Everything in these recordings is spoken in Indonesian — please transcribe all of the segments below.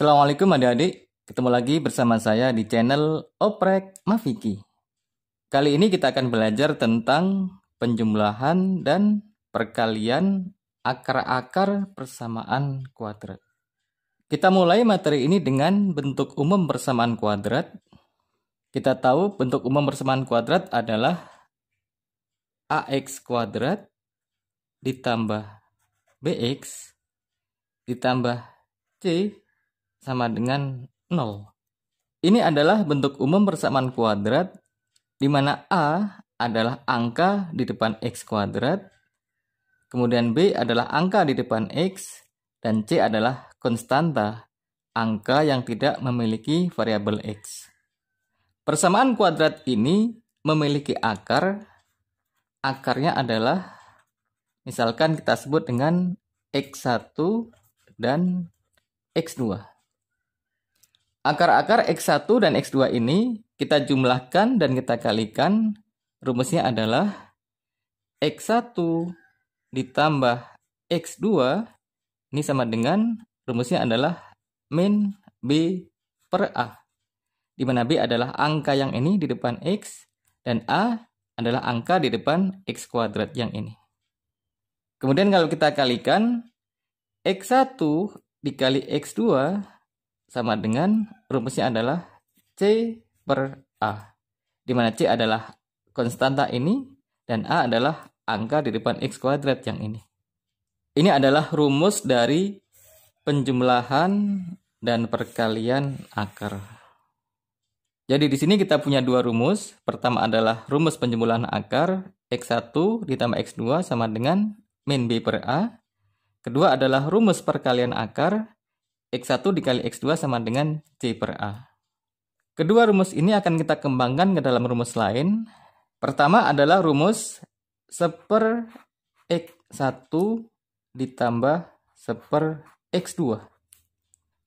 Assalamualaikum adik-adik, ketemu lagi bersama saya di channel Oprek Mafiki. Kali ini kita akan belajar tentang penjumlahan dan perkalian akar-akar persamaan kuadrat. Kita mulai materi ini dengan bentuk umum persamaan kuadrat. Kita tahu bentuk umum persamaan kuadrat adalah AX kuadrat ditambah BX ditambah C sama dengan 0. Ini adalah bentuk umum persamaan kuadrat di mana A adalah angka di depan X kuadrat, kemudian B adalah angka di depan X, dan C adalah konstanta, angka yang tidak memiliki variabel X. Persamaan kuadrat ini memiliki akar. Akarnya adalah, misalkan kita sebut dengan X1 dan X2. Akar-akar X1 dan X2 ini kita jumlahkan dan kita kalikan. Rumusnya adalah X1 ditambah X2 ini sama dengan, rumusnya adalah min B per A. Di mana B adalah angka yang ini di depan X dan A adalah angka di depan X kuadrat yang ini. Kemudian kalau kita kalikan, X1 dikali X2 sama dengan, rumusnya adalah C per A. Di mana C adalah konstanta ini dan A adalah angka di depan X kuadrat yang ini. Ini adalah rumus dari penjumlahan dan perkalian akar. Jadi di sini kita punya dua rumus. Pertama adalah rumus penjumlahan akar X1 ditambah X2 sama dengan min B per A. Kedua adalah rumus perkalian akar X1 dikali X2 sama dengan C per A. Kedua rumus ini akan kita kembangkan ke dalam rumus lain. Pertama adalah rumus 1/X1 ditambah 1/X2.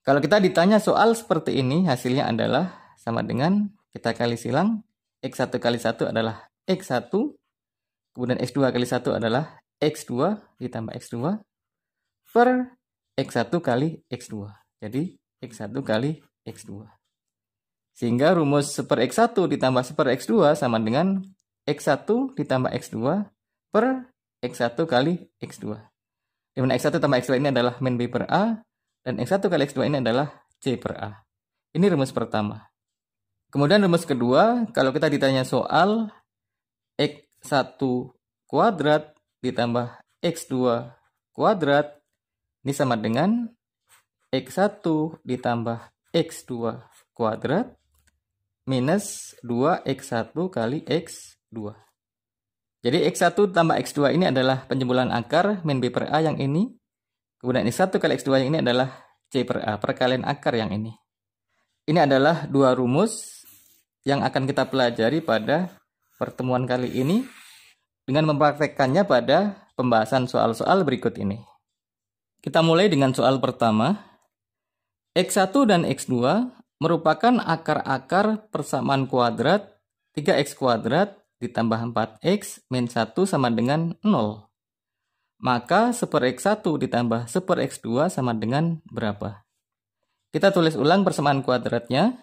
Kalau kita ditanya soal seperti ini, hasilnya adalah sama dengan, kita kali silang, X1 kali 1 adalah X1, kemudian X2 kali 1 adalah X2 ditambah X2 per X1 kali X2. Jadi X1 kali X2. Sehingga rumus 1/X1 ditambah 1/X2 sama dengan X1 ditambah X2 per X1 kali X2. Di mana X1 tambah X2 ini adalah min B per A, dan X1 kali X2 ini adalah C per A. Ini rumus pertama. Kemudian rumus kedua, kalau kita ditanya soal X1 kuadrat ditambah X2 kuadrat, ini sama dengan X1 ditambah X2 kuadrat minus 2X1 kali X2. Jadi X1 tambah X2 ini adalah penjumlahan akar min B per A yang ini. Kemudian X1 kali X2 yang ini adalah C per A, perkalian akar yang ini. Ini adalah dua rumus yang akan kita pelajari pada pertemuan kali ini dengan mempraktekkannya pada pembahasan soal-soal berikut ini. Kita mulai dengan soal pertama. X1 dan X2 merupakan akar-akar persamaan kuadrat 3X kuadrat ditambah 4X min 1 sama dengan 0. Maka 1/X1 ditambah 1/X2 sama dengan berapa? Kita tulis ulang persamaan kuadratnya.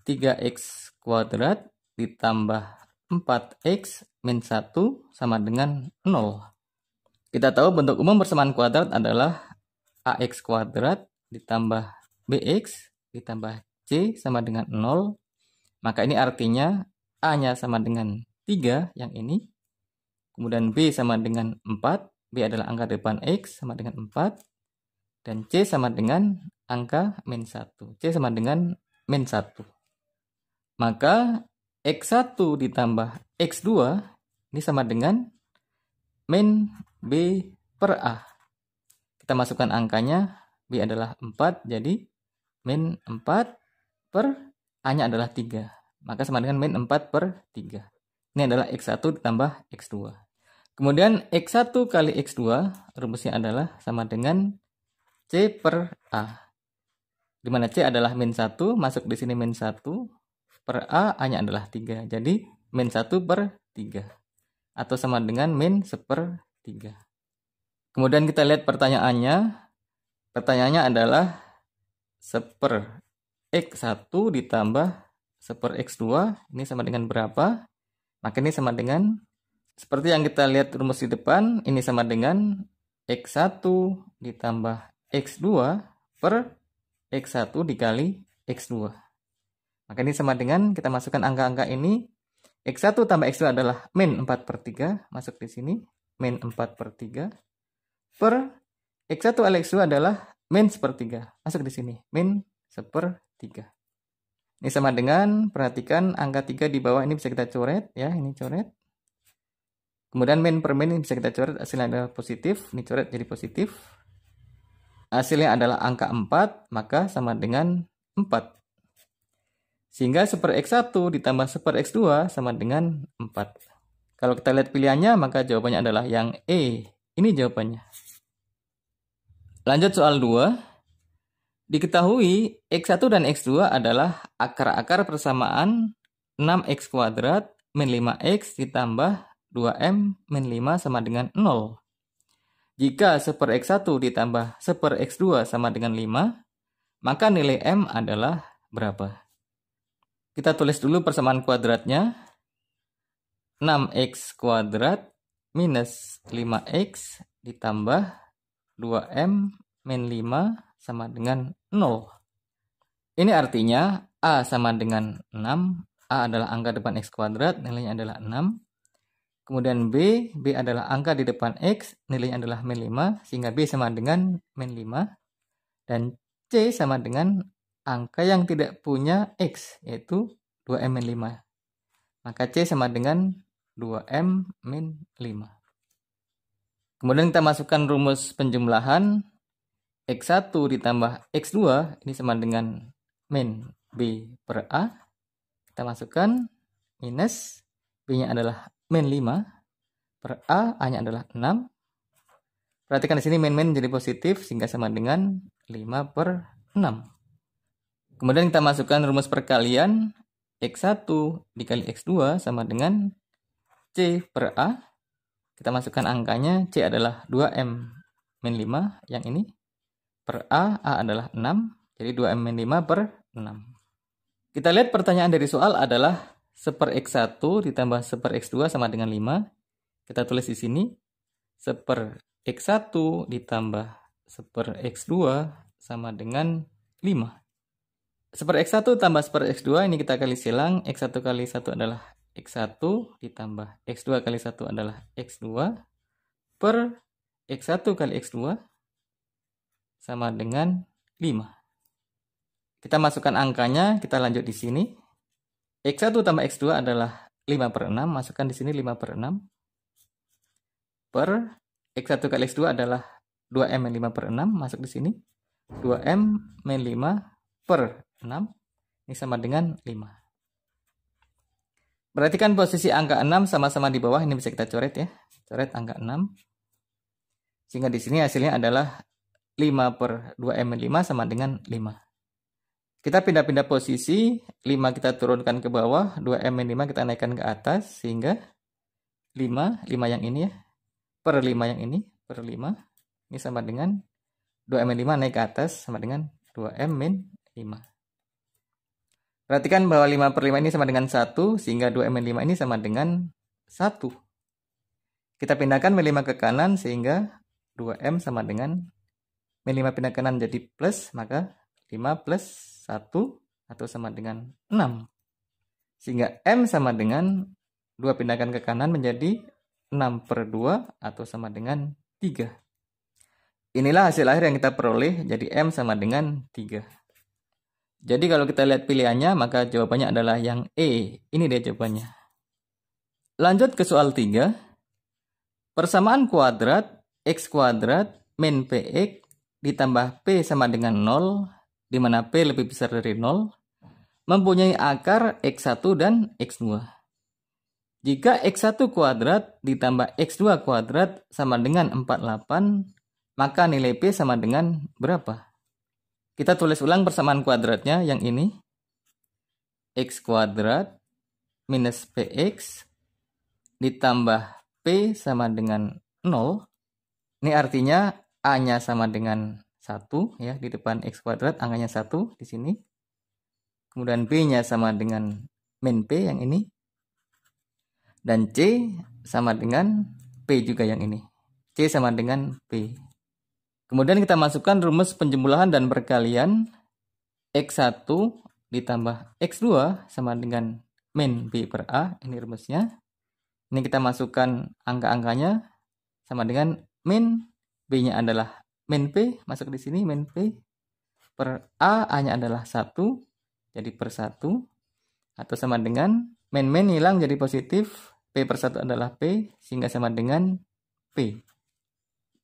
3X kuadrat ditambah 4X min 1 sama dengan 0. Kita tahu bentuk umum persamaan kuadrat adalah AX kuadrat ditambah BX ditambah C sama dengan 0. Maka ini artinya A-nya sama dengan 3 yang ini. Kemudian B sama dengan 4. B adalah angka depan X sama dengan 4. Dan C sama dengan angka min 1. C sama dengan min 1. Maka X1 ditambah X2 ini sama dengan min B per A. Kita masukkan angkanya, B adalah 4, jadi min 4 per A-nya adalah 3. Maka sama dengan min 4 per 3. Ini adalah X1 ditambah X2. Kemudian X1 kali X2, rumusnya adalah sama dengan C per A. Di mana C adalah min 1, masuk di sini min 1, per A-nya adalah 3. Jadi min 1 per 3. Atau sama dengan min 1/3. Kemudian kita lihat pertanyaannya. Pertanyaannya adalah 1/x1 ditambah 1/x2, ini sama dengan berapa? Maka ini sama dengan, seperti yang kita lihat rumus di depan, ini sama dengan x1 ditambah x2 per x1 dikali x2. Maka ini sama dengan, kita masukkan angka-angka ini, x1 tambah x2 adalah min 4/3, masuk di sini, min 4/3, per x1 kali x2 adalah min 1/3, masuk di sini, min 1/3. Ini sama dengan, perhatikan angka 3 di bawah ini bisa kita coret, ya, ini coret. Kemudian min per min ini bisa kita coret, hasilnya adalah positif, ini coret jadi positif. Hasilnya adalah angka 4, maka sama dengan 4. Sehingga 1/x1 ditambah 1/x2 sama dengan 4. Kalau kita lihat pilihannya, maka jawabannya adalah yang E. Ini jawabannya. Lanjut soal 2. Diketahui x1 dan x2 adalah akar-akar persamaan 6x kuadrat min 5x ditambah 2m min 5 sama dengan 0. Jika 1/x1 ditambah 1/x2 sama dengan 5, maka nilai m adalah berapa? Kita tulis dulu persamaan kuadratnya. 6x kuadrat minus 5x ditambah 2m min 5 sama dengan 0. Ini artinya A sama dengan 6. A adalah angka depan x kuadrat, nilainya adalah 6. Kemudian B adalah angka di depan x, nilainya adalah min 5, sehingga B sama dengan min 5. Dan C sama dengan angka yang tidak punya x, yaitu 2m min 5. Maka C sama dengan 2m min 5. Kemudian kita masukkan rumus penjumlahan. X1 ditambah X2 ini sama dengan min B per A. Kita masukkan minus B-nya adalah min 5 per A, A-nya adalah 6. Perhatikan di sini min jadi positif sehingga sama dengan 5/6. Kemudian kita masukkan rumus perkalian. X1 dikali X2 sama dengan C per A. Kita masukkan angkanya, C adalah 2M min 5 yang ini. Per A adalah 6, jadi 2M min 5 per 6. Kita lihat pertanyaan dari soal adalah 1/x1 ditambah 1/x2 sama dengan 5. Kita tulis di sini 1/x1 ditambah 1/x2 sama dengan 5. 1/x1 tambah 1/x2 ini kita kali silang. X1 kali 1 adalah x1 ditambah x2 kali 1 adalah x2 per x1 kali x2 sama dengan 5. Kita masukkan angkanya, kita lanjut di sini. X1 tambah X2 adalah 5/6, masukkan di sini 5/6. Per X1 kali X2 adalah 2M min 5/6, masuk di sini. 2M min 5 per 6, ini sama dengan 5. Perhatikan posisi angka 6 sama-sama di bawah, ini bisa kita coret ya. Coret angka 6. Sehingga di sini hasilnya adalah 5/2M min 5 sama dengan 5. Kita pindah-pindah posisi, 5 kita turunkan ke bawah, 2M min 5 kita naikkan ke atas, sehingga 5 yang ini ya, per 5 yang ini, per 5, ini sama dengan 2M min 5 naik ke atas, sama dengan 2M min 5. Perhatikan bahwa 5/5 ini sama dengan 1, sehingga 2M min 5 ini sama dengan 1. Kita pindahkan min 5 ke kanan, sehingga 2M sama dengan min 5 pindah kanan jadi plus, maka 5 plus 1 atau sama dengan 6. Sehingga M sama dengan 2 pindahkan ke kanan menjadi 6/2 atau sama dengan 3. Inilah hasil akhir yang kita peroleh, jadi M sama dengan 3. Jadi kalau kita lihat pilihannya, maka jawabannya adalah yang E. Ini dia jawabannya. Lanjut ke soal 3. Persamaan kuadrat X kuadrat min PX ditambah P sama dengan 0, di mana P lebih besar dari 0, mempunyai akar X1 dan X2. Jika X1 kuadrat ditambah X2 kuadrat sama dengan 48, maka nilai P sama dengan berapa? Kita tulis ulang persamaan kuadratnya yang ini. X kuadrat minus PX ditambah P sama dengan 0. Ini artinya A-nya sama dengan 1 ya, di depan X kuadrat angkanya 1 di sini. Kemudian B-nya sama dengan min P yang ini. Dan C sama dengan P juga yang ini. C sama dengan P. Kemudian kita masukkan rumus penjumlahan dan perkalian. X1 ditambah X2 sama dengan min B per A. Ini rumusnya. Ini kita masukkan angka-angkanya sama dengan min B-nya adalah min P. Masuk di sini min P. Per A, A-nya adalah 1. Jadi per 1. Atau sama dengan min hilang jadi positif. P per 1 adalah P. Sehingga sama dengan P.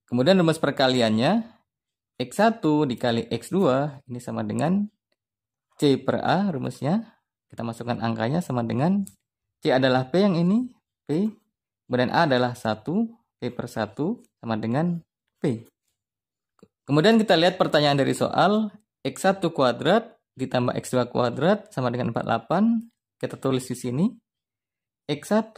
Kemudian rumus perkaliannya. X1 dikali X2 ini sama dengan C per A rumusnya. Kita masukkan angkanya sama dengan C adalah P yang ini. P. Kemudian A adalah 1. P per 1 sama dengan P. Kemudian kita lihat pertanyaan dari soal. X1 kuadrat ditambah X2 kuadrat sama dengan 48. Kita tulis di sini. X1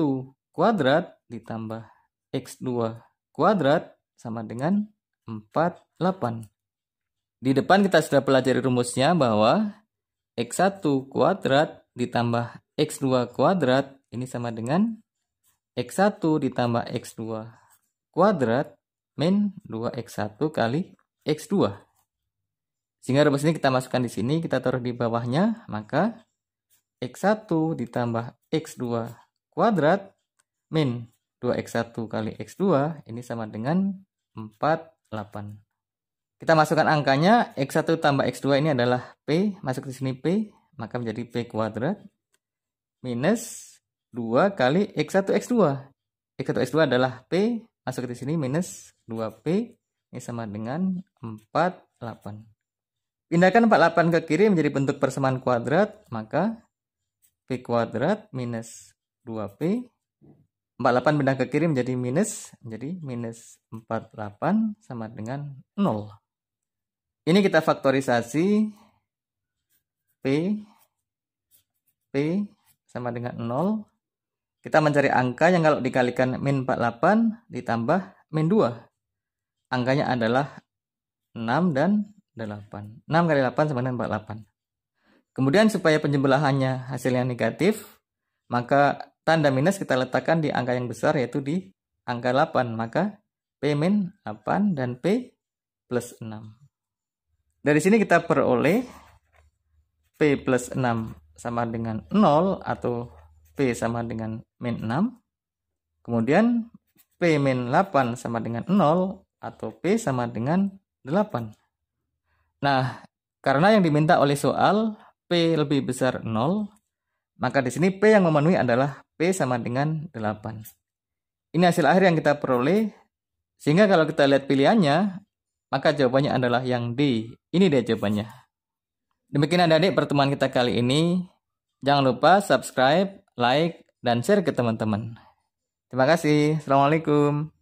kuadrat ditambah X2 kuadrat sama dengan 48. Di depan kita sudah pelajari rumusnya bahwa X1 kuadrat ditambah X2 kuadrat ini sama dengan X1 ditambah X2 kuadrat min 2X1 kali X2. Sehingga rumus ini kita masukkan di sini, kita taruh di bawahnya, maka X1 ditambah X2 kuadrat min 2X1 kali X2 ini sama dengan 48. Kita masukkan angkanya, X1 tambah X2 ini adalah P, masuk di sini P, maka menjadi P kuadrat minus 2 kali X1 X2. X1 X2 adalah P, masuk di sini minus 2P, ini sama dengan 48. Pindahkan 48 ke kiri menjadi bentuk persamaan kuadrat, maka P kuadrat minus 2P. 48 pindah ke kiri menjadi minus 48 sama dengan 0. Ini kita faktorisasi P sama dengan 0. Kita mencari angka yang kalau dikalikan min 48 ditambah min 2. Angkanya adalah 6 dan 8. 6 kali 8 sama dengan 48. Kemudian supaya penjumlahannya hasilnya negatif, maka tanda minus kita letakkan di angka yang besar yaitu di angka 8. Maka P min 8 dan P plus 6. Dari sini kita peroleh P plus 6 sama dengan 0 atau P sama dengan min 6. Kemudian P min 8 sama dengan 0 atau P sama dengan 8. Nah, karena yang diminta oleh soal P lebih besar 0, maka di sini P yang memenuhi adalah P sama dengan 8. Ini hasil akhir yang kita peroleh. Sehingga kalau kita lihat pilihannya, maka jawabannya adalah yang D. Ini dia jawabannya. Demikian adik-adik pertemuan kita kali ini. Jangan lupa subscribe, like, dan share ke teman-teman. Terima kasih. Assalamualaikum.